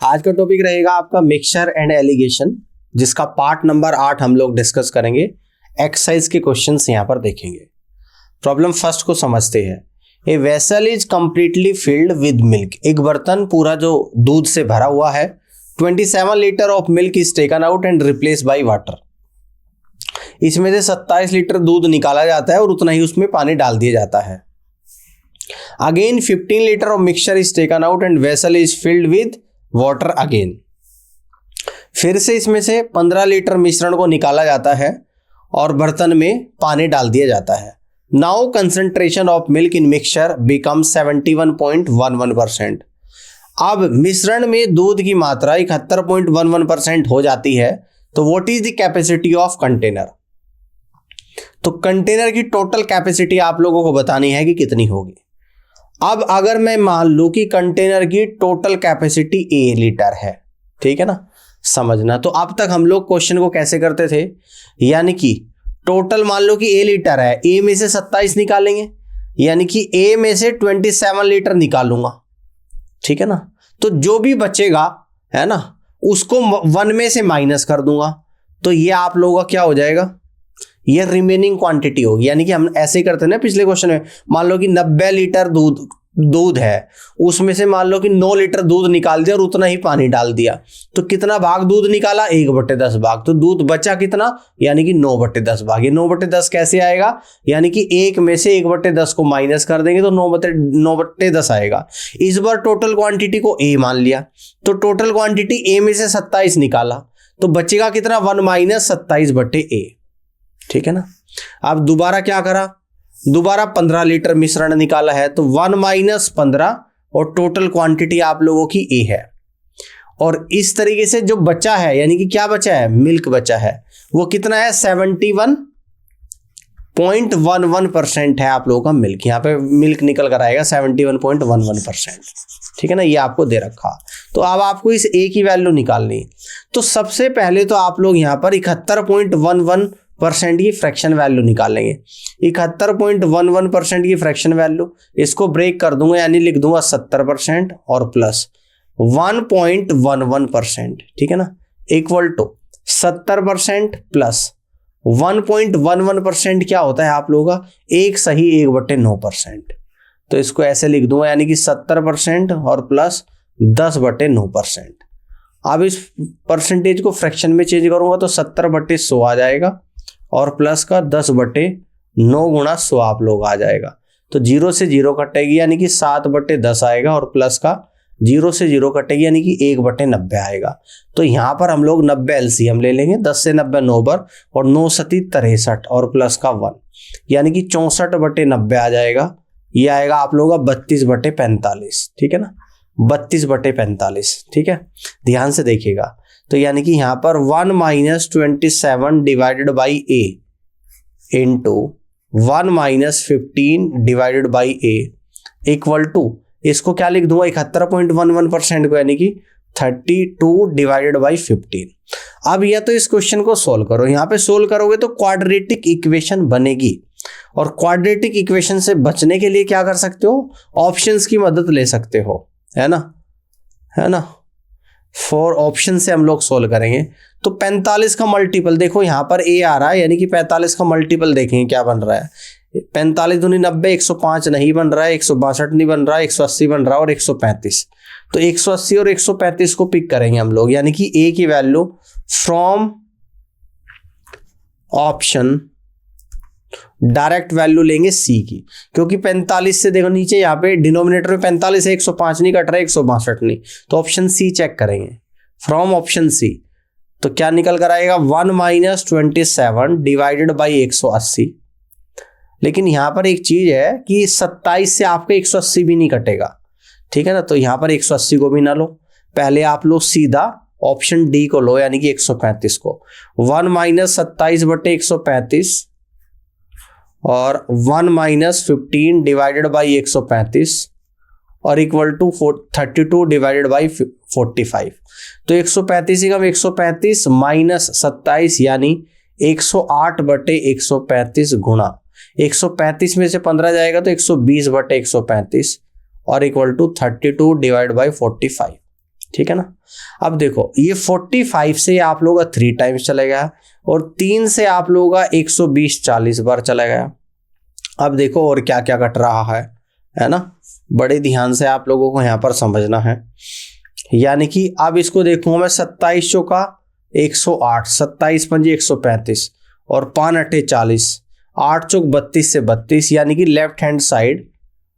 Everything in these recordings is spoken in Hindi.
आज का टॉपिक रहेगा आपका मिक्सचर एंड एलिगेशन, जिसका पार्ट नंबर 8 हम लोग डिस्कस करेंगे। एक्सरसाइज के क्वेश्चंस यहाँ पर देखेंगे। प्रॉब्लम फर्स्ट को समझते हैं। A vessel is completely filled with milk. एक बर्तन पूरा जो दूध से भरा हुआ है। 27 litre of milk is taken out and replace by water. इसमें से 27 लीटर दूध निकाला जाता है और उतना ही उसमें पानी डाल दिया जाता है। Again 15 litre of mixture is taken out and vessel is filled with water again. फिर से इसमें से 15 लीटर मिश्रण को निकाला जाता है और बर्तन में पानी डाल दिया जाता है। Now concentration of milk in mixture become 71.11%। अब मिश्रण में दूध की मात्रा 71.11% हो जाती है। तो what is the capacity of container? तो कंटेनर की टोटल कैपेसिटी आप लोगों को बतानी है कि कितनी होगी। अब अगर मैं मान लूं कि कंटेनर की टोटल कैपेसिटी A लीटर है, ठीक है ना, समझना। तो अब तक हम लोग क्वेश्चन को कैसे करते थे, यानी कि टोटल मान लो कि A लीटर है, A में से 27 निकालेंगे, यानी कि A में से 27 लीटर निकालूंगा, ठीक है ना। तो जो भी बचेगा है ना, उसको 1 में से माइनस कर दूंगा। तो ये आप लोगों का क्या हो जाएगा, ये रिमेनिंग क्वांटिटी होगी। यानी कि हम ऐसे ही करते हैं ना पिछले क्वेश्चन में। मान लो कि 90 लीटर दूध है, उसमें से मान लो कि 9 लीटर दूध निकाल दिया और उतना ही पानी डाल दिया। तो कितना भाग दूध निकाला, 1/10 भाग। तो दूध बचा कितना, यानी कि 9/10 भाग। ये 9/10 कैसे आएगा, यानी कि 1 में से 1/10 को माइनस कर देंगे तो 9/10 आएगा। इस बार टोटल क्वांटिटी को A मान लिया, तो टोटल क्वांटिटी A में से 27 निकाला, तो बचेगा कितना, 1 - 27/A, ठीक है ना। अब दोबारा क्या करा, दोबारा 15 लीटर मिश्रण निकाला है, तो 1 - 15 और टोटल क्वांटिटी आप लोगों की A है। और इस तरीके से जो बचा है, यानी कि क्या बचा है, मिल्क बचा है, वो कितना है, 71.11% है आप लोगों का मिल्क। यहाँ पे मिल्क निकल कर आएगा 71.11%, ठीक है ना। ये आपको दे रखा। तो अब आपको इस A की वैल्यू निकालनी है। तो सबसे पहले तो आप लोग यहाँ पर 71.11% की फ्रैक्शन वैल्यू निकालेंगे। 71.11% की फ्रैक्शन वैल्यू, इसको ब्रेक कर दूंगा, यानी लिख दूंगा 70% और प्लस 1.11%, ठीक है ना, इक्वल टू 70% प्लस 1.11% क्या होता है आप लोगों का, 1 सही 1/9%। तो इसको ऐसे लिख दूंगा, यानी कि 70% और प्लस 10/9%। अब इस परसेंटेज को फ्रैक्शन में चेंज करूंगा तो 70/100 आ जाएगा और प्लस का 10/9 गुणा 100 आप लोग आ जाएगा। तो 0 से 0 कटेगी, यानी कि 7/10 आएगा और प्लस का 0 से 0 कटेगी, यानी कि 1/90 आएगा। तो यहाँ पर हम लोग 90 LCM ले लेंगे। 10 से 90 9 बार और 9 सती 63 और प्लस का 1, यानी कि 64/90 आ जाएगा। ये आएगा आप लोगों का 32/45, ठीक है ना, 32/45, ठीक है। ध्यान से देखिएगा। तो यानी कि यहाँ पर 1 - 27 divided by A into 1 - 15 divided by A equal to, इसको क्या लिख दूंगा, 71.11% को, यानी कि 32 डिवाइडेड बाई 15। अब या तो इस क्वेश्चन को सोल्व करो, यहाँ पे सोल्व करोगे तो क्वाड्रेटिक इक्वेशन बनेगी। और क्वाड्रेटिक इक्वेशन से बचने के लिए क्या कर सकते हो, ऑप्शंस की मदद ले सकते हो, है ना, है ना। 4 ऑप्शन से हम लोग सोल्व करेंगे। तो 45 का मल्टीपल देखो, यहाँ पर A आ रहा है, यानी कि 45 का मल्टीपल देखेंगे क्या बन रहा है। 45 दूनी 90, 105 नहीं बन रहा है, 162 नहीं बन रहा है, 180 बन रहा है और 135। तो 180 और 135 को पिक करेंगे हम लोग, यानी कि A की value from option direct value लेंगे C की, क्योंकि 45 से देखो नीचे यहाँ पे डिनोमिनेटर में 45 है, 105 नहीं कट रहा है, 162 नहीं। तो ऑप्शन C चेक करेंगे, फ्रॉम ऑप्शन C। तो क्या निकल कर आएगा, 1 - 27 डिवाइडेड बाई 180। लेकिन यहाँ पर एक चीज है कि 27 से आपका 180 भी नहीं कटेगा, ठीक है ना। तो यहाँ पर 180 को भी ना लो, पहले आप लोग सीधा ऑप्शन D को लो, यानी कि 135 को। 1 - 27/135 और 1 - 15 डिवाइडेड बाई 135 और इक्वल टू 32 डिवाइडेड बाई 45। तो 135 का 135 माइनस 27, यानी 108/135 गुणा 135 में से 15 जाएगा तो 120/135 और इक्वल टू 32 डिवाइड बाई 45, ठीक है ना। अब देखो ये 45 से आप लोगों का 3 टाइम्स चला गया और 3 से आप लोगों का 120 40 बार चला गया। अब देखो और क्या क्या कट रहा है ना, बड़े ध्यान से आप लोगों को यहाँ पर समझना है। यानी कि अब इसको देखूंगा मैं 27 चौका 108, 27 पंजे 135 और 5 अट्ठे 40, 8 चौक 32 से 32, यानी कि लेफ्ट हैंड साइड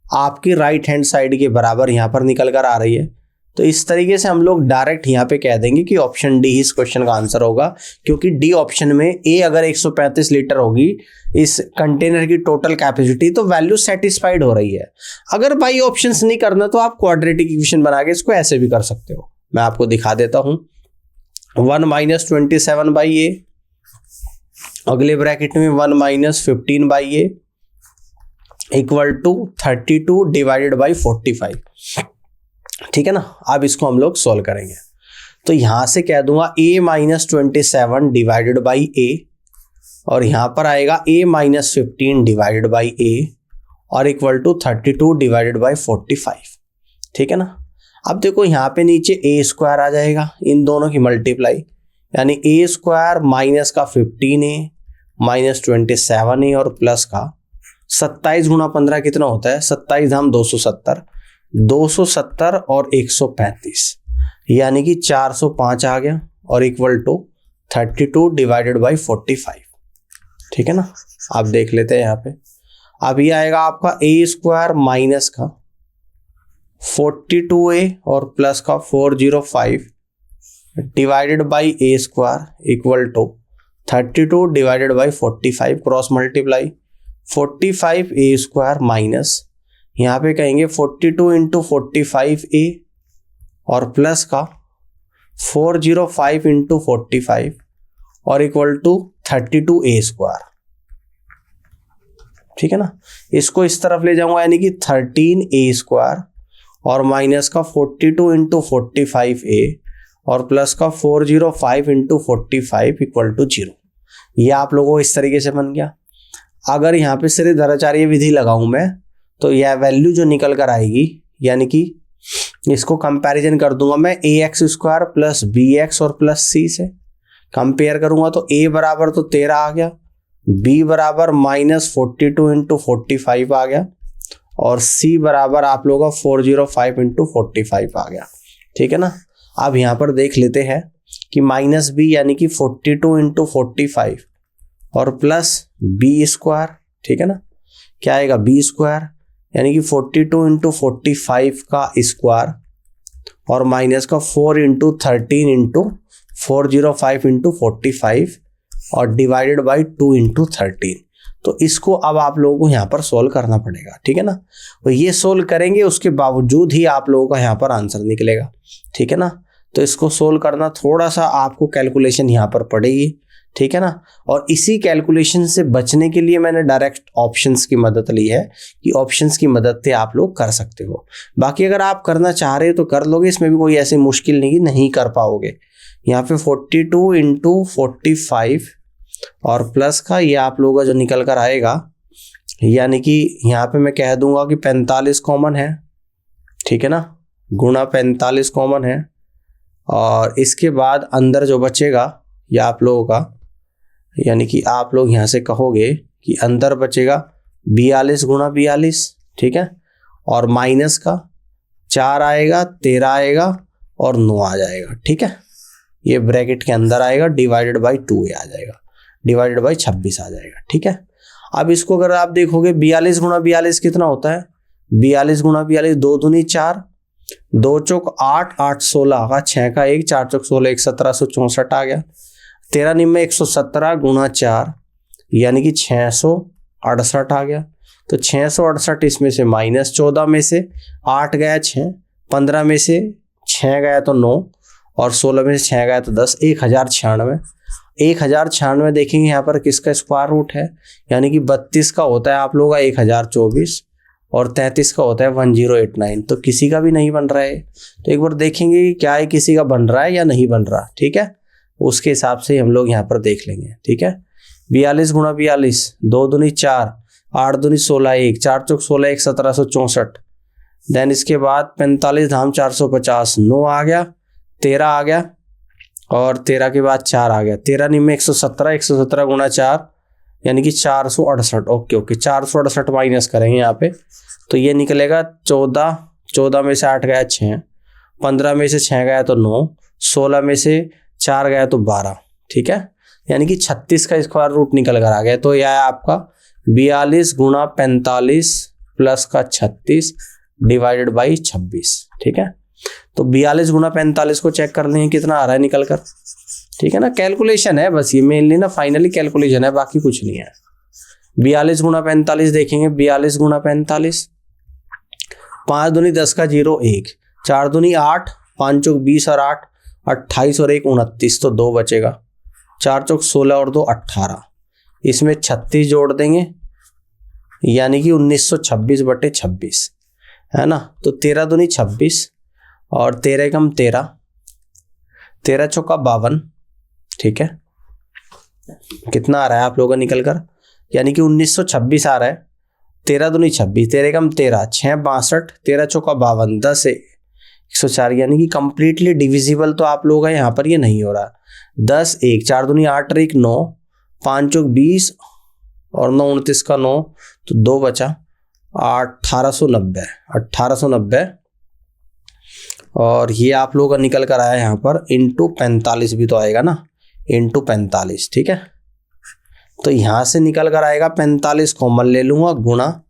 आपकी राइट हैंड साइड के बराबर यहाँ पर निकल कर आ रही है। तो इस तरीके से हम लोग डायरेक्ट यहाँ पे कह देंगे कि ऑप्शन डी इस क्वेश्चन का आंसर होगा, क्योंकि डी ऑप्शन में ए अगर 135 लीटर होगी इस कंटेनर की टोटल कैपेसिटी तो वैल्यू सेटिस्फाइड हो रही है। अगर बाई ऑप्शंस नहीं करना तो आप क्वाड्रेटिक इक्वेशन बना के इसको ऐसे भी कर सकते हो। मैं आपको दिखा देता हूं। 1 - 27/a, अगले ब्रैकेट में 1 - 15/a equal to 32 divided by 45। ठीक है ना। अब इसको हम लोग सॉल्व करेंगे तो यहां से कह दूंगा a - 27 डिवाइडेड बाई a और यहां पर आएगा a - 15 डिवाइडेड बाई a और इक्वल टू 32 डिवाइडेड बाई 45। ठीक है ना। अब देखो यहाँ पे नीचे a स्क्वायर आ जाएगा, इन दोनों की मल्टीप्लाई, यानी a स्क्वायर माइनस का 15a माइनस 27a और प्लस का 27 गुणा 15 कितना होता है, 27 धाम 270, 270 और 135 यानी कि 405 आ गया और इक्वल टू 32 डिवाइडेड बाई 45। ठीक है ना। आप देख लेते हैं यहाँ पे। अब ये आएगा आपका a स्क्वायर माइनस का 42a और प्लस का 405 divided by a square equal to 32 divided by 45, cross multiply 45a square minus यहाँ पे कहेंगे 42 इंटू 45a और प्लस का 405 इंटू 45 और इक्वल टू 32a स्क्वायर। ठीक है ना। इसको इस तरफ ले जाऊंगा यानी कि 13a स्क्वायर और माइनस का 42 इंटू 45a और प्लस का 405 इंटू 45 इक्वल टू 0। ये आप लोगों को इस तरीके से बन गया। अगर यहाँ पे सिर्फ धराचार्य विधि लगाऊं मैं तो यह वैल्यू जो निकल कर आएगी, यानी कि इसको कंपैरिजन कर दूंगा मैं ax स्क्वायर प्लस bx और प्लस c से कंपेयर करूंगा तो a बराबर तो 13 आ गया, b बराबर माइनस 42 इंटू 45 आ गया और c बराबर आप लोगों का 405 इंटू 45 आ गया। ठीक है ना। अब यहाँ पर देख लेते हैं कि माइनस b यानी कि 42 इंटू 45 और प्लस b स्क्वायर। ठीक है ना। क्या आएगा b स्क्वायर यानी कि 42 इंटू 45 का स्क्वायर और माइनस का 4 इंटू 13 इंटू 405 इंटू 45 और डिवाइडेड बाई 2 इंटू 13। तो इसको अब आप लोगों को यहाँ पर सोल्व करना पड़ेगा। ठीक है ना। तो ये सोल्व करेंगे उसके बावजूद ही आप लोगों का यहाँ पर आंसर निकलेगा। ठीक है ना। तो इसको सोल्व करना थोड़ा सा आपको कैलकुलेशन यहाँ पर पड़ेगी। ठीक है ना। और इसी कैलकुलेशन से बचने के लिए मैंने डायरेक्ट ऑप्शंस की मदद ली है कि ऑप्शंस की मदद से आप लोग कर सकते हो। बाकी अगर आप करना चाह रहे हो तो कर लोगे, इसमें भी कोई ऐसी मुश्किल नहीं कर पाओगे। यहाँ पे 42 इंटू 45 और प्लस का ये आप लोगों का जो निकल कर आएगा, यानी कि यहाँ पे मैं कह दूंगा कि 45 कॉमन है। ठीक है ना। गुणा 45 कॉमन है और इसके बाद अंदर जो बचेगा ये आप लोगों का, यानी कि आप लोग यहाँ से कहोगे कि अंदर बचेगा 42 गुणा 42। ठीक है। और माइनस का 4 आएगा, 13 आएगा और 9 आ जाएगा। ठीक है। ये ब्रैकेट के अंदर आएगा, डिवाइडेड बाई 2a आ जाएगा, डिवाइडेड बाई 26 आ जाएगा। ठीक है। अब इसको अगर आप देखोगे 42 गुणा 42 कितना होता है, 42 गुणा 42 2 दूनी 4, 2 चौक 8, 8 16 का 6 का 1, 4 चौक 16 1 1764 आ गया। 13 निम्न 117 गुणा 4 यानी कि 668 आ गया। तो 668 इसमें से माइनस 14 में से 8 गया 6, 15 में से 6 गया तो 9 और 16 में से 6 गया तो 10, 1096। 1096 देखेंगे यहाँ पर किसका स्क्वायर रूट है, यानी कि 32 का होता है आप लोगों का 1024 और 33 का होता है 1089। तो किसी का भी नहीं बन रहा है। तो एक बार देखेंगे कि क्या है, किसी का बन रहा है या नहीं बन रहा। ठीक है। उसके हिसाब से हम लोग यहाँ पर देख लेंगे। ठीक है। 42 गुणा 42 2 दूनी 4, 8 दूनी 16 1, 4 चौक 16 1 1764। देन इसके बाद 45 धाम 450 9 आ गया 13 आ गया और 13 के बाद 4 आ गया, 13 नहीं में 117, 117 गुणा 4 यानी कि 468। ओके 468 माइनस करेंगे यहाँ पे, तो ये निकलेगा 14, 14 में से 8 गया 6, 15 में से 6 गया तो 9, 16 में से 4 गया तो 12, ठीक है, यानी कि 36 का स्क्वायर रूट निकल कर आ गया। तो यह है आपका 42 गुणा 45 प्लस का 36 डिवाइडेड बाई 26, ठीक है। तो 42 गुणा 45 को चेक कर लें कितना आ रहा है निकल कर, ठीक है ना, कैलकुलेशन है बस, ये मेनली ना फाइनली कैलकुलेशन है, बाकी कुछ नहीं है। 42 गुणा 45 देखेंगे, 42 गुणा 45, 5 दूनी 10 का 0 1, 4 दूनी 8, 5 चौक 20 और 8 28 और 1 29, तो 2 बचेगा, 4 चौक 16 और 2 18, इसमें 36 जोड़ देंगे यानी कि 1926/26 है ना। तो 13 दूनी 26 और 13 कम 13, 13 चौका 52, ठीक है, कितना आ रहा है आप लोगों का निकल कर, यानी कि 1926 आ रहा है। 13 दूनी 26, 13 कम 13, 6 62, 13 चौका 52, 10 104, यानी कि कंप्लीटली डिविजिबल तो आप लोगों का यहाँ पर ये नहीं हो रहा। 10 1, 4 दूनी 8 और 1 9, 5 चौक 20 और 9 29 का 9, तो 2 बचा, 1890 और ये आप लोगों का निकल कर आया यहाँ पर इंटू 45 भी तो आएगा ना, इंटू 45, ठीक है। तो यहाँ से निकल कर आएगा 45 कॉमन ले लूँगा गुणा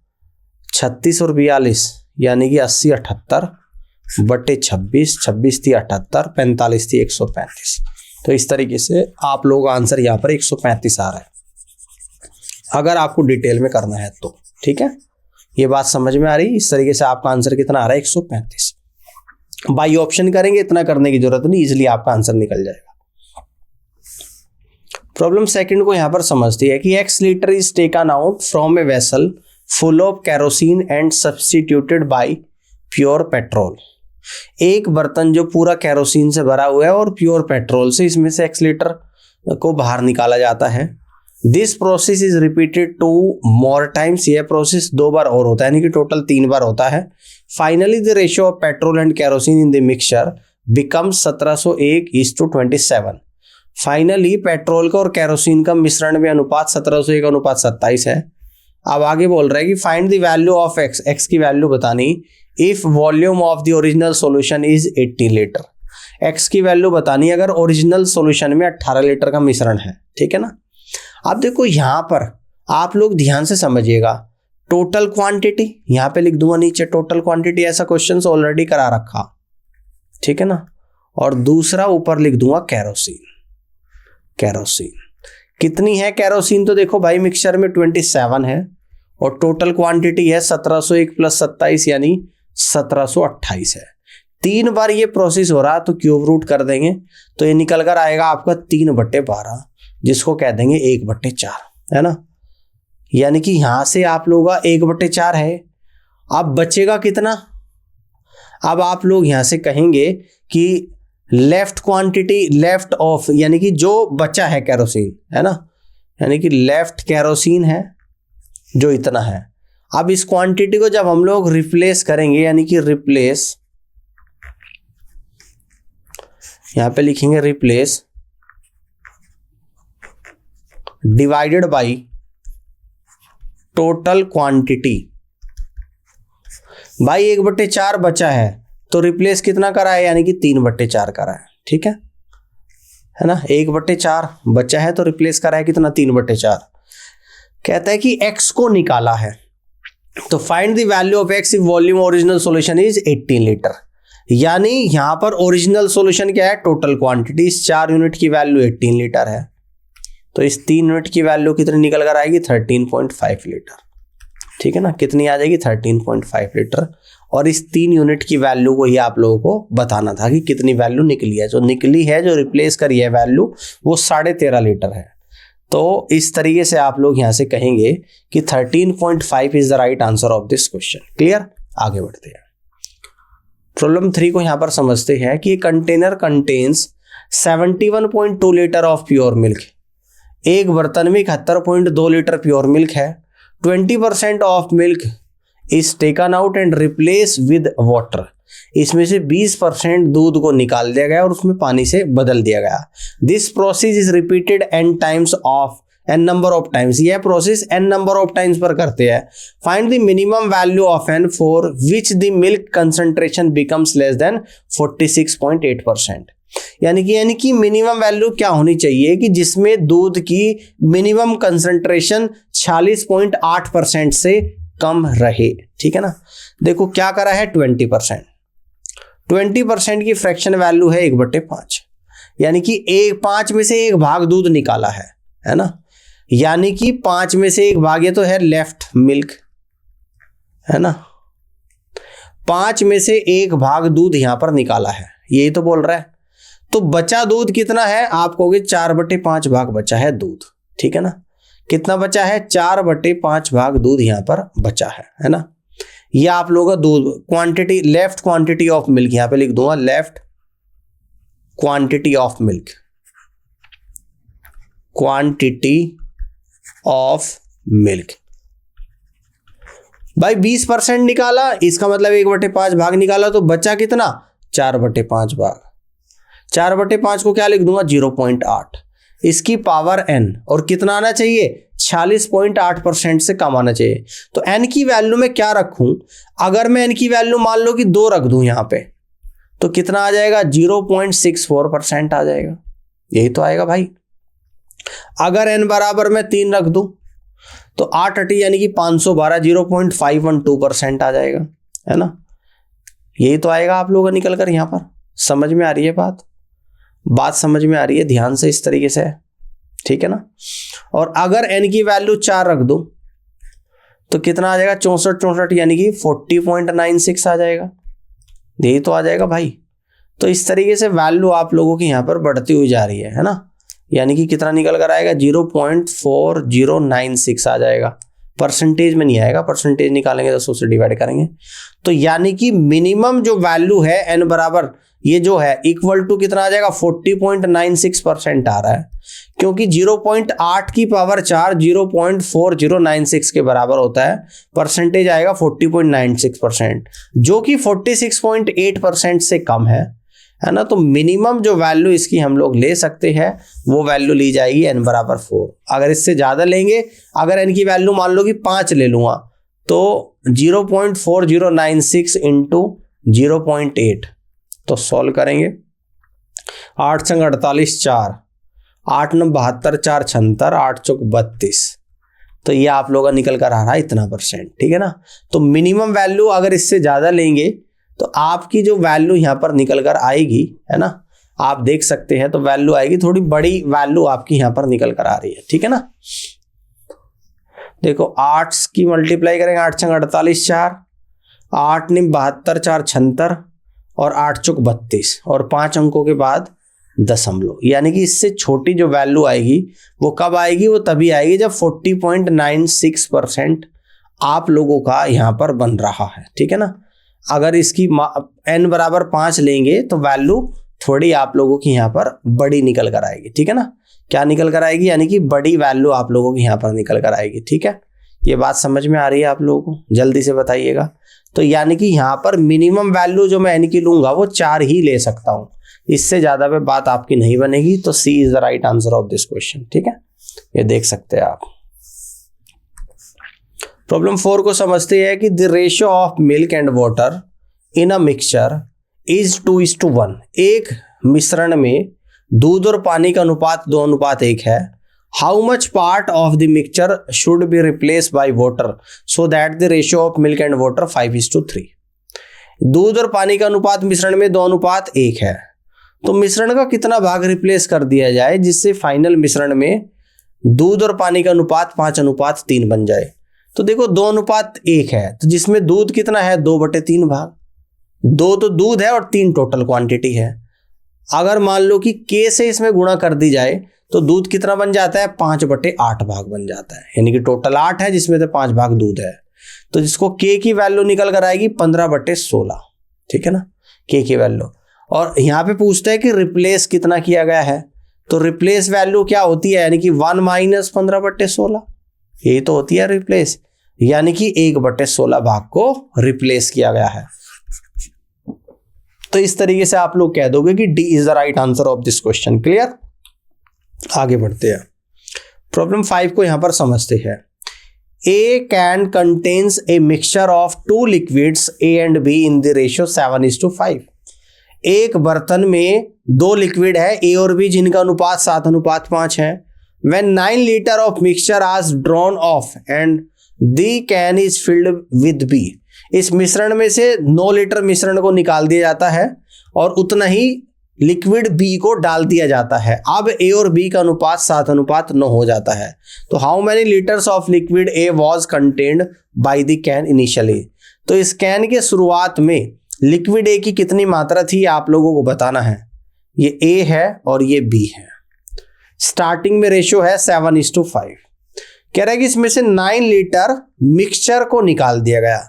36 और 42 यानी कि 80 78/26, 26 थी 78, 45 थी 135। तो इस तरीके से आप लोगों का आंसर यहाँ पर 135 आ रहा है, अगर आपको डिटेल में करना है तो, ठीक है। ये बात समझ में आ रही, इस तरीके से आपका आंसर कितना आ रहा है 135। बाई ऑप्शन करेंगे, इतना करने की जरूरत नहीं, इजीली आपका आंसर निकल जाएगा। प्रॉब्लम सेकंड को यहां पर समझती है कि x litre is taken out from a vessel full of kerosene and substituted by pure petrol. एक बर्तन जो पूरा केरोसिन से भरा हुआ है और प्योर पेट्रोल से, इसमें से x लीटर को बाहर निकाला जाता है। This process is repeated 2 more times, यह प्रोसेस 2 बार और होता है, यानी कि टोटल 3 बार होता है। Finally the ratio of petrol and kerosene in the mixture becomes 1701:27। Finally petrol का और केरोसिन का मिश्रण में अनुपात 1701:27 है। अब आगे बोल रहा है कि find the value of x की वैल्यू बतानी if volume of the original solution is 80 litre. x की वैल्यू बतानी अगर ओरिजिनल सॉल्यूशन में 18 लीटर का मिश्रण है, ठीक है ना। अब देखो यहां पर आप लोग ध्यान से समझिएगा, टोटल क्वांटिटी यहां पे लिख दूंगा नीचे, टोटल क्वांटिटी ऐसा क्वेश्चन ऑलरेडी करा रखा, ठीक है ना, और दूसरा ऊपर लिख दूंगा कैरोसिन। कैरोसिन कितनी है कैरोसिन, तो देखो भाई मिक्सचर में 27 है और टोटल क्वांटिटी है 1701 + 27 यानी 1728 है। 3 बार ये प्रोसेस हो रहा तो क्यूब रूट कर देंगे तो ये निकल कर आएगा आपका 3/12, जिसको कह देंगे 1/4, है ना। यानी कि यहां से आप लोगों का 1/4 है। अब बचेगा कितना, अब आप लोग यहां से कहेंगे कि लेफ्ट क्वांटिटी लेफ्ट ऑफ, यानी कि जो बचा है कैरोसिन, है ना, यानी कि लेफ्ट कैरोसिन है जो इतना है। अब इस क्वांटिटी को जब हम लोग रिप्लेस करेंगे, यानी कि रिप्लेस, यहां पे लिखेंगे replace divided by total quantity. भाई 1/4 बचा है तो रिप्लेस कितना करा है, यानी कि 3/4 करा है, ठीक है ना। 1/4 बचा है तो रिप्लेस करा है कितना, 3/4। कहता है कि x को निकाला है तो find the value of x if volume original solution is 18 litre. यानी यहां पर ओरिजिनल सॉल्यूशन क्या है, टोटल क्वांटिटी, इस 4 यूनिट की वैल्यू 18 लीटर है, तो इस 3 यूनिट की वैल्यू कितनी निकल कर आएगी, 13.5 लीटर, ठीक है ना। कितनी आ जाएगी, 13.5 लीटर। और इस 3 यूनिट की वैल्यू को ही आप लोगों को बताना था कि कितनी वैल्यू निकली है। जो निकली है, जो रिप्लेस करी है वैल्यू, वो 13.5 लीटर है। तो इस तरीके से आप लोग यहां से कहेंगे कि 13.5 is the right answer of this question. Clear, आगे बढ़ते हैं। प्रॉब्लम 3 को यहां पर समझते हैं कि container contains 71.2 litre of pure milk. एक बर्तन में 71.2 लीटर प्योर मिल्क है। 20% of milk is taken out and replace with water. इसमें से 20% दूध को निकाल दिया गया और उसमें पानी से बदल दिया गया। This process is repeated n times of n number of times, यह process n number of times पर करते हैं। Find the minimum value of n for which the milk concentration becomes less than 46.8%। यानी कि मिनिमम वैल्यू क्या होनी चाहिए कि जिसमें दूध की मिनिमम कंसंट्रेशन 46.8% से कम रहे। ठीक है ना। देखो क्या करा है 20% की फ्रैक्शन वैल्यू है 1/5, यानी कि 5 में से 1 भाग दूध निकाला है ना। यानी कि 5 में से 1 भाग, ये तो है लेफ्ट मिल्क, है ना। 5 में से 1 भाग दूध यहां पर निकाला है, यही तो बोल रहा है। तो बचा दूध कितना है, आप कहोगे 4/5 भाग बचा है दूध। ठीक है ना। कितना बचा है, 4/5 भाग दूध यहां पर बचा है ना। यह आप लोगों का दूध quantity, left quantity of milk, यहां पे लिख दूंगा left quantity of milk, quantity of milk. भाई 20% निकाला, इसका मतलब 1/5 भाग निकाला, तो बचा कितना 4/5 भाग। 4/5 को क्या लिख दूंगा 0.8, इसकी पावर n, और कितना आना चाहिए 46.8% से कम आना चाहिए। तो n की वैल्यू में क्या रखूं, अगर मैं n की वैल्यू मान लो कि 2 रख दूं यहां पे, तो कितना आ जाएगा 0.64% आ जाएगा, यही तो आएगा भाई। अगर n बराबर मैं 3 रख दूं तो 8 अटी यानी कि 512, 0.512% आ जाएगा, है ना। यही तो आएगा आप लोगों का निकल कर। यहां पर समझ में आ रही है बात समझ में आ रही है, ध्यान से इस तरीके से, ठीक है ना। और अगर n की वैल्यू 4 रख दो तो कितना आ जाएगा 64 यानी कि 40.96 आ जाएगा, यही तो आ जाएगा भाई। तो इस तरीके से वैल्यू आप लोगों की यहां पर बढ़ती हुई जा रही है ना। यानी कि कितना निकल कर आएगा 0.4096 आ जाएगा, परसेंटेज में नहीं आएगा, परसेंटेज निकालेंगे तो 100 से डिवाइड करेंगे। तो यानी कि मिनिमम जो वैल्यू है n बराबर ये जो है इक्वल टू कितना आ जाएगा 40.96% आ रहा है, क्योंकि 0.8 की पावर 4 0.4096 के बराबर होता है। परसेंटेज आएगा 40.96%, जो कि 46.8% से कम है ना। तो मिनिमम जो वैल्यू इसकी हम लोग ले सकते हैं वो वैल्यू ली जाएगी n बराबर 4। अगर इससे ज़्यादा लेंगे, अगर n की वैल्यू मान लो कि 5 ले लूँगा तो 0.4096 इंटू 0.8, तो सॉल्व करेंगे। 8 संग 48, 4, 8 9 72, 4 76, 8 चौक 32, तो ये आप लोगों का निकल कर आ रहा है इतना %। ठीक है ना। तो मिनिमम वैल्यू अगर इससे ज़्यादा लेंगे तो आपकी जो वैल्यू यहाँ पर निकल कर आएगी, है ना, आप देख सकते हैं, तो वैल्यू आएगी थोड़ी बड़ी वैल्यू आपकी यहाँ पर निकल कर आ रही है। ठीक है ना। देखो 8 की मल्टीप्लाई करेंगे, 8 संग 48, 4, 8 9 72, 4 76 और 8 चौक 32 और 5 अंकों के बाद दशमलव, यानी कि इससे छोटी जो वैल्यू आएगी वो कब आएगी, वो तभी आएगी जब 40.96% आप लोगों का यहाँ पर बन रहा है। ठीक है ना। अगर इसकी n बराबर 5 लेंगे तो वैल्यू थोड़ी आप लोगों की यहाँ पर बड़ी निकल कर आएगी। ठीक है ना। क्या निकल कर आएगी, यानी कि बड़ी वैल्यू आप लोगों की यहाँ पर निकल कर आएगी। ठीक है, ये बात समझ में आ रही है आप लोगों को, जल्दी से बताइएगा। तो यानी कि यहाँ पर मिनिमम वैल्यू जो मैं n की लूंगा वो 4 ही ले सकता हूँ, इससे ज्यादा पे बात आपकी नहीं बनेगी। तो C is the right answer of this question. ठीक है, ये देख सकते हैं आप। प्रॉब्लम 4 को समझते हैं कि the ratio of milk and water in a mixture is 2:1। एक मिश्रण में दूध और पानी का अनुपात 2:1 है। How much part of the mixture should be replace by water so that the ratio of milk and water 5:3। दूध और पानी का अनुपात मिश्रण में 2:1 है, तो मिश्रण का कितना भाग रिप्लेस कर दिया जाए जिससे फाइनल मिश्रण में दूध और पानी का अनुपात 5:3 बन जाए। तो देखो 2:1 है, तो जिसमें दूध कितना है 2/3 भाग, 2 तो दूध है और 3 टोटल क्वांटिटी है। अगर मान लो कि k से इसमें गुणा कर दी जाए तो दूध कितना बन जाता है 5/8 भाग बन जाता है, यानी कि टोटल 8 है जिसमें से 5 भाग दूध है। तो जिसको k की वैल्यू निकल कर आएगी 15/16। ठीक है ना, k की वैल्यू। और यहाँ पे पूछता है कि रिप्लेस कितना किया गया है, तो रिप्लेस वैल्यू क्या होती है, यानी कि 1 - 15/16, यही तो होती है रिप्लेस, यानी कि 1/16 भाग को रिप्लेस किया गया है। तो इस तरीके से आप लोग कह दोगे कि D is the right answer of this question. Clear? आगे बढ़ते हैं, प्रॉब्लम 5 को यहां पर समझते हैं। A can contains a mixture of two liquids A and B in the ratio 7:5। एक बर्तन में दो लिक्विड है A और B जिनका अनुपात 7:5 है। When 9 liter of mixture is drawn off and the can is filled with B। इस मिश्रण में से 9 लीटर मिश्रण को निकाल दिया जाता है और उतना ही लिक्विड बी को डाल दिया जाता है। अब ए और बी का अनुपात 7:9 हो जाता है। तो how many litres of liquid A was contained by the can initially. तो इस कैन के शुरुआत में लिक्विड ए की कितनी मात्रा थी आप लोगों को बताना है। ये ए है और ये बी है। स्टार्टिंग में रेशियो है 7:5। कह रहा है कि इसमें से 9 लीटर मिक्सचर को निकाल दिया गया।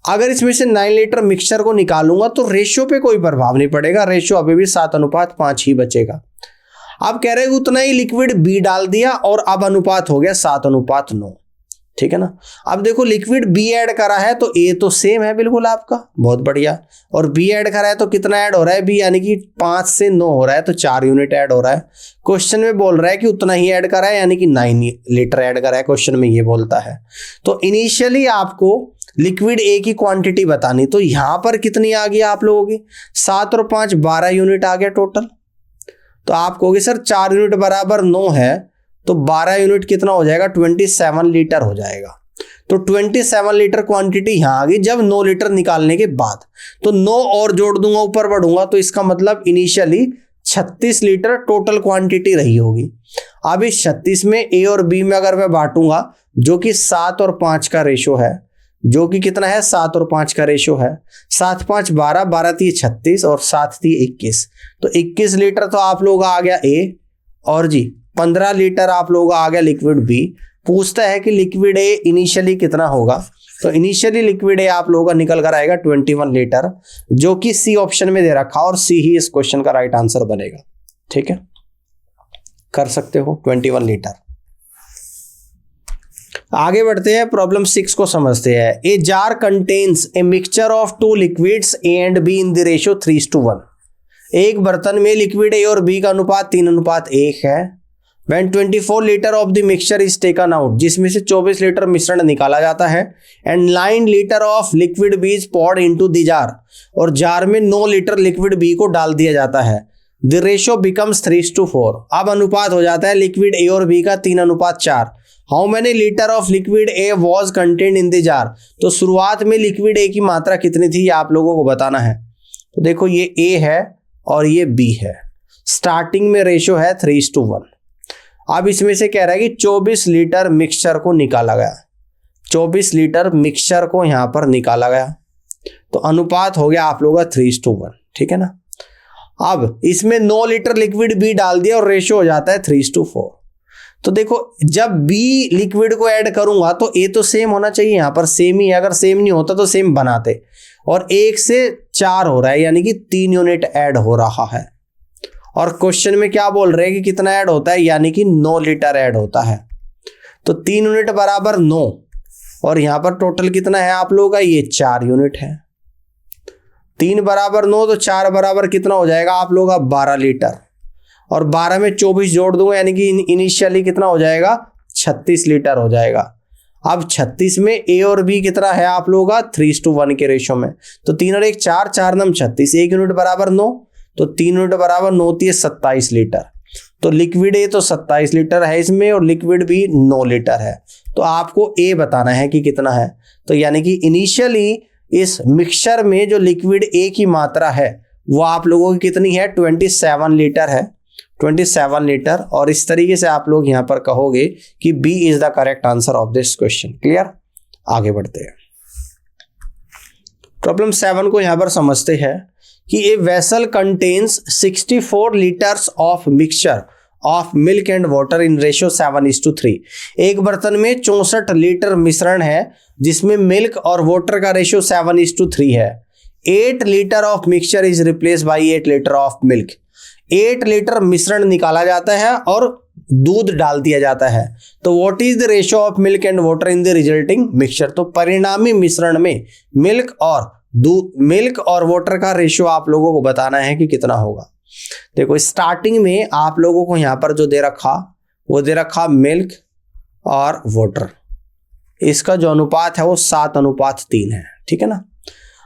अगर इसमें से 9 लीटर मिक्सचर को निकालूंगा तो रेशियो पे कोई प्रभाव नहीं पड़ेगा, रेशियो अभी भी 7:5 ही बचेगा। अब कह रहे हैं उतना ही लिक्विड बी डाल दिया और अब अनुपात हो गया 7:9। ठीक है ना। अब देखो लिक्विड बी ऐड करा है तो ए तो सेम है बिल्कुल आपका, बहुत बढ़िया। और बी ऐड करा है तो कितना ऐड हो रहा है बी, यानी कि 5 से 9 हो रहा है तो 4 यूनिट ऐड हो रहा है। क्वेश्चन में बोल रहा है कि उतना ही ऐड करा है यानी कि 9 लीटर ऐड करा है, क्वेश्चन में ये बोलता है। तो इनिशियली आपको लिक्विड ए की क्वांटिटी बतानी, तो यहां पर कितनी आ गई आप लोगों की 7 और 5 12 यूनिट आ गया टोटल। तो आप कहोगे सर 4 यूनिट बराबर 9 है तो 12 यूनिट कितना हो जाएगा 27 लीटर हो जाएगा। तो 27 लीटर क्वांटिटी यहां आ गई जब 9 लीटर निकालने के बाद। तो 9 और जोड़ दूंगा ऊपर बढ़ूंगा तो इसका मतलब इनिशियली 36 लीटर टोटल क्वांटिटी रही होगी। अब इस 36 में ए और बी में अगर मैं बांटूंगा जो कि 7 और 5 का रेशो है, जो कि कितना है 7 और 5 का रेशियो है। 7 5 12, 12 3 36 और 7 3 21। तो 21 लीटर तो आप लोगों का आ गया ए और जी 15 लीटर आप लोगों का आ गया लिक्विड बी। पूछता है कि लिक्विड ए इनिशियली कितना होगा, तो इनिशियली लिक्विड ए आप लोगों का निकल कर आएगा 21 लीटर, जो कि सी ऑप्शन में दे रखा और सी ही इस क्वेश्चन का राइट आंसर बनेगा। ठीक है, कर सकते हो 21 लीटर। आगे बढ़ते हैं, प्रॉब्लम 6 को समझते हैं। A jar contains a mixture of 2 liquids A and be in the ratio 3:1। एक बर्तन में लिक्विड ए और बी का अनुपात 3:1 है। When 24 litre of the mixture is taken out, जिसमें से 24 लीटर मिश्रण निकाला जाता है, and 9 litre of liquid B is poured into the jar, और जार में 9 लीटर लिक्विड बी को डाल दिया जाता है। The ratio becomes 3:4। अब अनुपात हो जाता है लिक्विड ए और बी का 3:4। How many litre of liquid A was contained in the jar. तो शुरुआत में लिक्विड ए की मात्रा कितनी थी आप लोगों को बताना है। तो देखो ये ए है और ये बी है। स्टार्टिंग में रेशियो है 3:1। अब इसमें से कह रहा है कि 24 लीटर मिक्सचर को निकाला गया। 24 लीटर मिक्सचर को यहां पर निकाला गया तो अनुपात हो गया आप लोगों का 3:1। ठीक है ना। अब इसमें 9 लीटर लिक्विड बी डाल दिया और रेशियो हो जाता है 3:4। तो देखो जब बी लिक्विड को ऐड करूंगा तो ए तो सेम होना चाहिए, यहां पर सेम ही है, अगर सेम नहीं होता तो सेम बनाते। और 1 से 4 हो रहा है यानी कि 3 यूनिट ऐड हो रहा है। और क्वेश्चन में क्या बोल रहे हैं कि कितना ऐड होता है, यानी कि 9 लीटर ऐड होता है। तो 3 यूनिट बराबर 9 और यहां पर टोटल कितना है आप लोगों का, ये 4 यूनिट है। 3 बराबर 9 तो 4 बराबर कितना हो जाएगा आप लोगों का 12 लीटर, और 12 में 24 जोड़ दूंगा यानी कि इनिशियली कितना हो जाएगा 36 लीटर हो जाएगा। अब 36 में ए और बी कितना है आप लोगों का 3:1 के रेशियो में। तो 3 और 1 4, 4 9 36, 1 यूनिट बराबर 9, तो 3 यूनिट बराबर 9 3 27 लीटर। तो लिक्विड ए तो 27 लीटर है इसमें और लिक्विड बी 9 लीटर है। तो आपको ए बताना है कि कितना है। तो यानी कि इनिशियली इस मिक्सचर में जो लिक्विड ए की मात्रा है वो आप लोगों की कितनी है 27 लीटर है, 27 लीटर। और इस तरीके से आप लोग यहां पर कहोगे कि B is the correct answer of this question. Clear, आगे बढ़ते हैं। प्रॉब्लम 7 को यहां पर समझते हैं कि a vessel contains 64 litres of mixture of milk and water in ratio 7:3। एक बर्तन में 64 लीटर मिश्रण है जिसमें मिल्क और वाटर का रेशियो 7:3 है। 8 litre of mixture is replace by 8 litre of milk. 8 litre मिश्रण निकाला जाता है और दूध डाल दिया जाता है। तो what is the ratio of milk and water in the resulting mixture. तो परिणामी मिश्रण में मिल्क और मिल्क और वाटर का रेशियो आप लोगों को बताना है कि कितना होगा। देखो स्टार्टिंग में आप लोगों को यहाँ पर जो दे रखा वो दे रखा मिल्क और वाटर, इसका जो अनुपात है वो 7:3 है, ठीक है ना।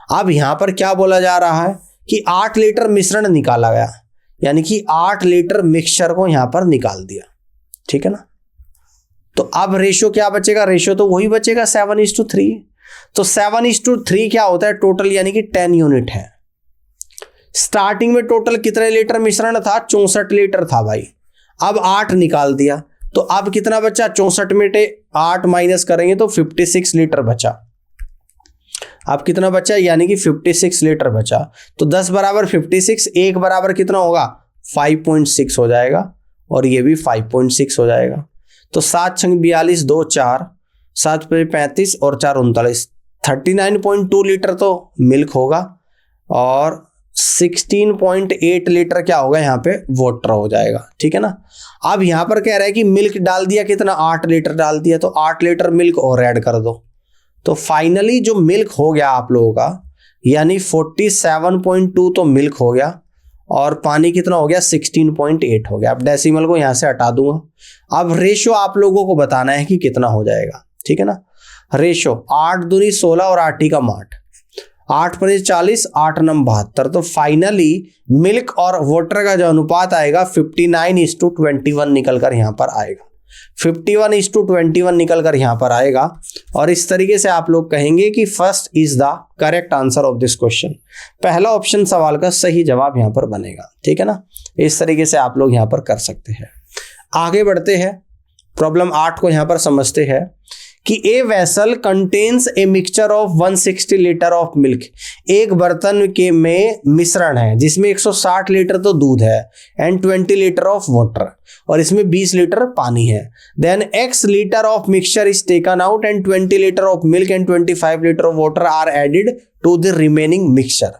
अब यहाँ पर क्या बोला जा रहा है कि 8 लीटर मिश्रण निकाला गया, यानी कि 8 लीटर मिक्सचर को यहाँ पर निकाल दिया, ठीक है ना। तो अब रेशियो क्या बचेगा, रेशियो तो वही बचेगा 7:3। तो 7:3 क्या होता है टोटल, यानी कि 10 यूनिट है। स्टार्टिंग में टोटल कितने लीटर मिश्रण था, 64 लीटर था भाई। अब 8 निकाल दिया, तो अब कितना बचा, 64 में 8 माइनस करेंगे तो 56 लीटर बचा। अब कितना बचा, यानी कि 56 लीटर बचा। तो 10 बराबर 56, 1 बराबर कितना होगा, 5.6 हो जाएगा, और ये भी 5.6 हो जाएगा। तो 7 × 42, 2 4, 7 × 35 और 4 39, 39.2 लीटर तो मिल्क होगा, और 16.8 लीटर क्या होगा यहाँ पे, वाटर हो जाएगा, ठीक है ना। अब यहाँ पर कह रहा है कि मिल्क डाल दिया कितना, 8 लीटर डाल दिया, तो 8 लीटर मिल्क और ऐड कर दो। तो फाइनली जो मिल्क हो गया आप लोगों का, यानी 47.2 तो मिल्क हो गया, और पानी कितना हो गया, 16.8 हो गया। अब डेसिमल को यहाँ से हटा दूंगा। अब रेशियो आप लोगों को बताना है कि कितना हो जाएगा, ठीक है ना। रेशियो 8 दूनी 16 और 8 का 8, 8 × 40, 8 × 72। तो फाइनली मिल्क और वाटर का जो अनुपात आएगा 59:21 निकल कर यहाँ पर आएगा, 51:21 निकल कर यहाँ पर आएगा। और इस तरीके से आप लोग कहेंगे कि first is the correct answer of this question, पहला ऑप्शन सवाल का सही जवाब यहाँ पर बनेगा, ठीक है ना। इस तरीके से आप लोग यहाँ पर कर सकते हैं। आगे बढ़ते हैं, प्रॉब्लम 8 को यहाँ पर समझते हैं कि a vessel contains a mixture of 160 litre of milk. एक बर्तन के में मिश्रण है जिसमें 160 लीटर तो दूध है एंड 20 लीटर ऑफ वाटर, और इसमें 20 लीटर पानी है। Then x litre of mixture is taken out and 20 litre of milk and 25 litre of water are added to the remaining mixture.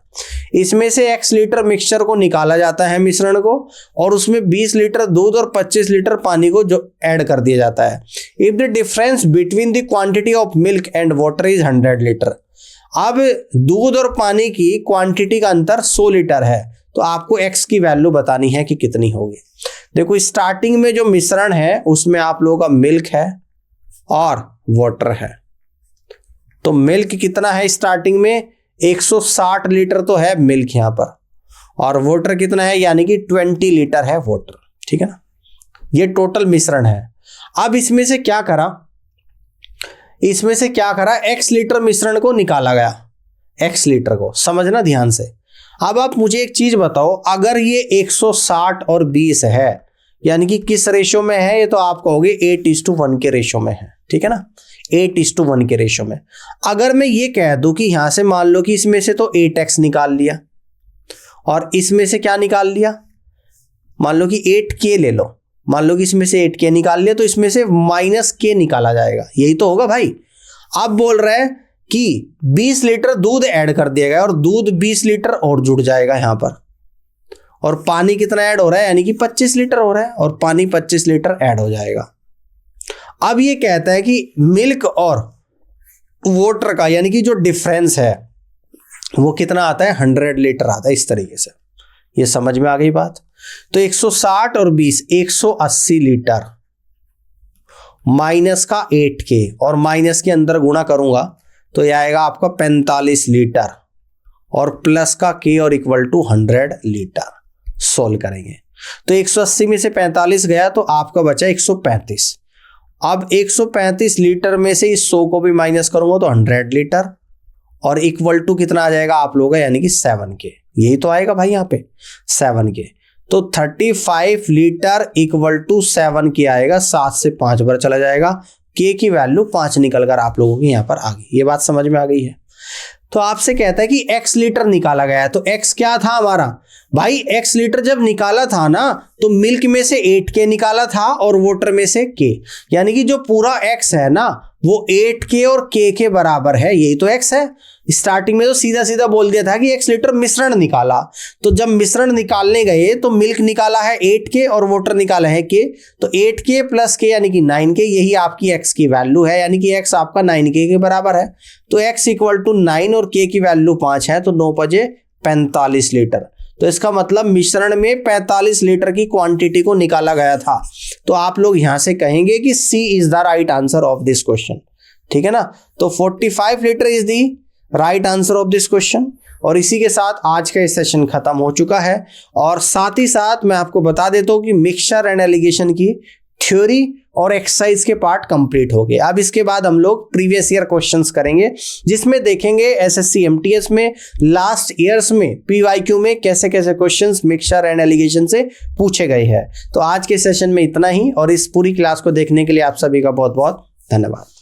इसमें से x लीटर मिक्सचर को निकाला जाता है मिश्रण को, और उसमें 20 लीटर दूध और 25 लीटर पानी को जो ऐड कर दिया जाता है। If the difference between the quantity of milk and water is 100 litre. अब दूध और पानी की क्वांटिटी का अंतर 100 लीटर है, तो आपको x की वैल्यू बतानी है कि कितनी होगी। देखो स्टार्टिंग में जो मिश्रण है उसमें आप लोगों का मिल्क है और वाटर है। तो मिल्क कितना है स्टार्टिंग में, 160 लीटर तो है मिल्क यहाँ पर, और वाटर कितना है, यानी कि 20 लीटर है वाटर, ठीक है ना। ये टोटल मिश्रण है। अब इसमें से क्या करा, x लीटर मिश्रण को निकाला गया, x लीटर को, समझना ध्यान से। अब आप मुझे एक चीज बताओ, अगर ये 160 और 20 है, यानी कि किस रेशो में है, ये तो आप कहोगे 8:1 के रेशो में है, ठीक है ना, 8:1 के रेशो में। अगर मैं ये कह दूं कि यहां से मान लो कि इसमें से तो 8x निकाल लिया और इसमें से क्या निकाल लिया, मान लो कि 8k ले लो, मान लो कि इसमें से 8k निकाल लिया, तो इसमें से -k निकाला जाएगा, यही तो होगा भाई। अब बोल रहा है कि 20 लीटर दूध ऐड कर दिया गया और दूध 20 लीटर और जुड़ जाएगा यहां पर, और पानी कितना ऐड हो रहा है, यानी कि 25 लीटर हो रहा है, और पानी 25 लीटर ऐड हो जाएगा। अब ये कहता है कि मिल्क और वाटर का, यानी कि जो डिफरेंस है वो कितना आता है, 100 लीटर आता है। इस तरीके से ये समझ में आ गई बात। तो 160 और 20, 180 लीटर माइनस का 8k, और माइनस के अंदर गुणा करूंगा तो यह आएगा आपका 45 लीटर, और प्लस का k और इक्वल टू 100 लीटर। सोल्व करेंगे तो 180 में से 45 गया तो आपका बचा 135। अब 135 लीटर में से इस 100 को भी माइनस करूंगा तो 100 लीटर, और इक्वल टू कितना आ जाएगा आप लोगों का, यानी कि 7k। यही तो आएगा भाई यहाँ पे 7k। तो 35 लीटर इक्वल टू 7k आएगा, 7 से 5 बार चला जाएगा, k की वैल्यू 5 निकल कर आप लोगों की यहाँ पर आ गई। ये बात समझ में आ गई है। तो आपसे कहता है कि x लीटर निकाला गया है, तो x क्या था हमारा भाई, x लीटर जब निकाला था ना तो मिल्क में से 8k निकाला था और वाटर में से k, यानी कि जो पूरा x है ना वो 8k और k के बराबर है, यही तो x है। स्टार्टिंग में तो सीधा सीधा बोल दिया था कि 1 लीटर मिश्रण निकाला, तो जब मिश्रण निकालने गए तो मिल्क निकाला है 8K और वाटर निकाला है K, तो 8K प्लस K यानी कि 9K, यही आपकी x की वैल्यू है, यानी कि x आपका 9K के बराबर है। तो x इक्वल टू 9 और K की वैल्यू 5 है, तो 9 5 45 लीटर। तो इसका मतलब मिश्रण में 45 लीटर की क्वांटिटी को निकाला गया था। तो आप लोग यहां से कहेंगे कि C is the right answer of this question, ठीक है ना। तो 45 litre is the right answer of this question. और इसी के साथ आज का सेशन खत्म हो चुका है। और साथ ही साथ मैं आपको बता देता हूं कि मिक्सचर एंड एलिगेशन की थ्योरी और एक्सरसाइज के पार्ट कंप्लीट हो गए। अब इसके बाद हम लोग प्रीवियस ईयर क्वेश्चंस करेंगे, जिसमें देखेंगे एसएससी एमटीएस में लास्ट ईयर्स में पीवाईक्यू में कैसे कैसे क्वेश्चंस मिक्सचर एंड एलिगेशन से पूछे गए हैं। तो आज के सेशन में इतना ही, और इस पूरी क्लास को देखने के लिए आप सभी का बहुत बहुत धन्यवाद।